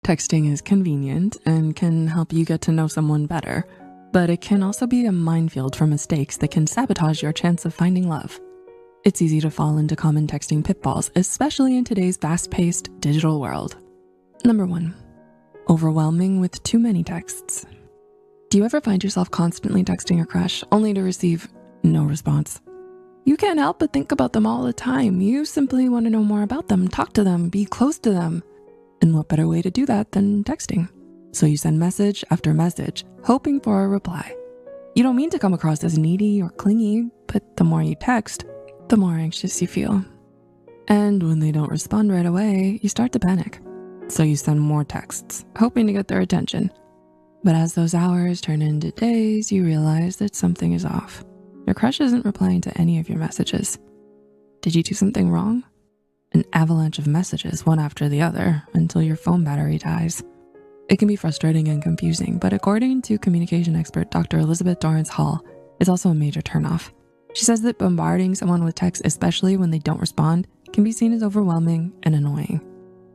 Texting is convenient and can help you get to know someone better, but it can also be a minefield for mistakes that can sabotage your chance of finding love. It's easy to fall into common texting pitfalls, especially in today's fast-paced digital world. Number 1, overwhelming with too many texts. Do you ever find yourself constantly texting your crush only to receive no response? You can't help but think about them all the time. You simply want to know more about them, talk to them, be close to them. And what better way to do that than texting? So you send message after message, hoping for a reply. You don't mean to come across as needy or clingy, but the more you text, the more anxious you feel. And when they don't respond right away, you start to panic. So you send more texts, hoping to get their attention. But as those hours turn into days, you realize that something is off. Your crush isn't replying to any of your messages. Did you do something wrong? An avalanche of messages, one after the other, until your phone battery dies. It can be frustrating and confusing, but according to communication expert Dr. Elizabeth Dorrance Hall, it's also a major turnoff. She says that bombarding someone with texts, especially when they don't respond, can be seen as overwhelming and annoying,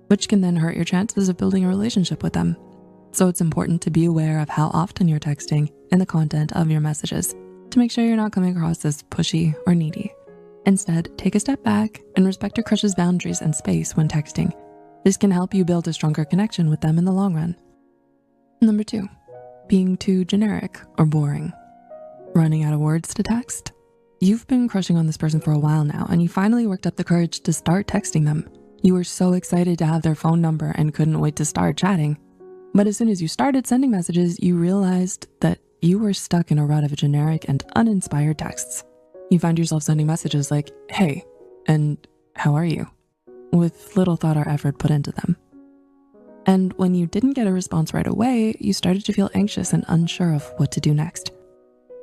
which can then hurt your chances of building a relationship with them. So it's important to be aware of how often you're texting and the content of your messages to make sure you're not coming across as pushy or needy. Instead, take a step back and respect your crush's boundaries and space when texting. This can help you build a stronger connection with them in the long run. Number 2, being too generic or boring. Running out of words to text? You've been crushing on this person for a while now, and you finally worked up the courage to start texting them. You were so excited to have their phone number and couldn't wait to start chatting. But as soon as you started sending messages, you realized that you were stuck in a rut of generic and uninspired texts. You found yourself sending messages like, hey, and how are you? With little thought or effort put into them. And when you didn't get a response right away, you started to feel anxious and unsure of what to do next.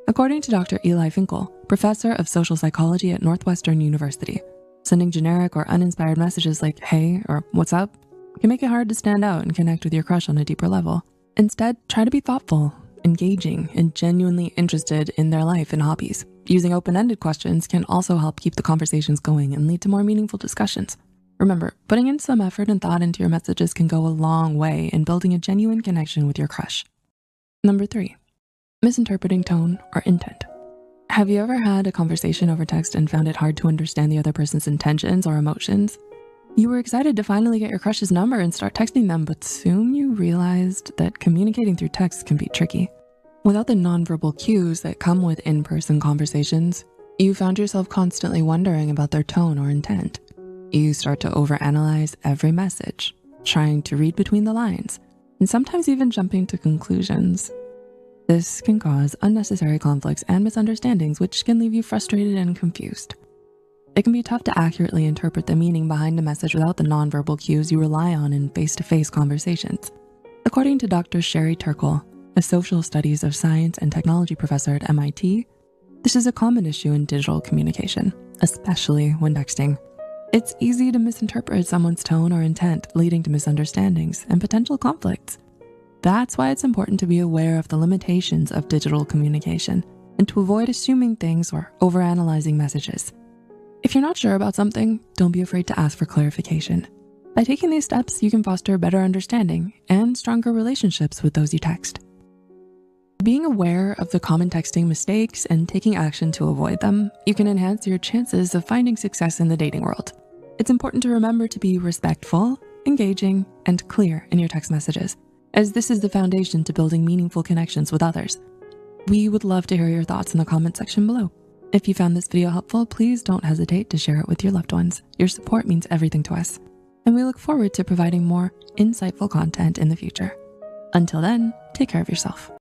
According to Dr. Eli Finkel, professor of social psychology at Northwestern University, sending generic or uninspired messages like, hey, or what's up, can make it hard to stand out and connect with your crush on a deeper level. Instead, try to be thoughtful, engaging, and genuinely interested in their life and hobbies. Using open-ended questions can also help keep the conversations going and lead to more meaningful discussions. Remember, putting in some effort and thought into your messages can go a long way in building a genuine connection with your crush. Number 3, misinterpreting tone or intent. Have you ever had a conversation over text and found it hard to understand the other person's intentions or emotions? You were excited to finally get your crush's number and start texting them, but soon you realized that communicating through text can be tricky. Without the nonverbal cues that come with in-person conversations, you found yourself constantly wondering about their tone or intent. You start to overanalyze every message, trying to read between the lines, and sometimes even jumping to conclusions. This can cause unnecessary conflicts and misunderstandings, which can leave you frustrated and confused. It can be tough to accurately interpret the meaning behind a message without the nonverbal cues you rely on in face-to-face conversations. According to Dr. Sherry Turkle, a social studies of science and technology professor at MIT, this is a common issue in digital communication, especially when texting. It's easy to misinterpret someone's tone or intent, leading to misunderstandings and potential conflicts. That's why it's important to be aware of the limitations of digital communication and to avoid assuming things or overanalyzing messages. If you're not sure about something, don't be afraid to ask for clarification. By taking these steps, you can foster better understanding and stronger relationships with those you text. Being aware of the common texting mistakes and taking action to avoid them, you can enhance your chances of finding success in the dating world. It's important to remember to be respectful, engaging, and clear in your text messages, as this is the foundation to building meaningful connections with others. We would love to hear your thoughts in the comment section below. If you found this video helpful, please don't hesitate to share it with your loved ones. Your support means everything to us, and we look forward to providing more insightful content in the future. Until then, take care of yourself.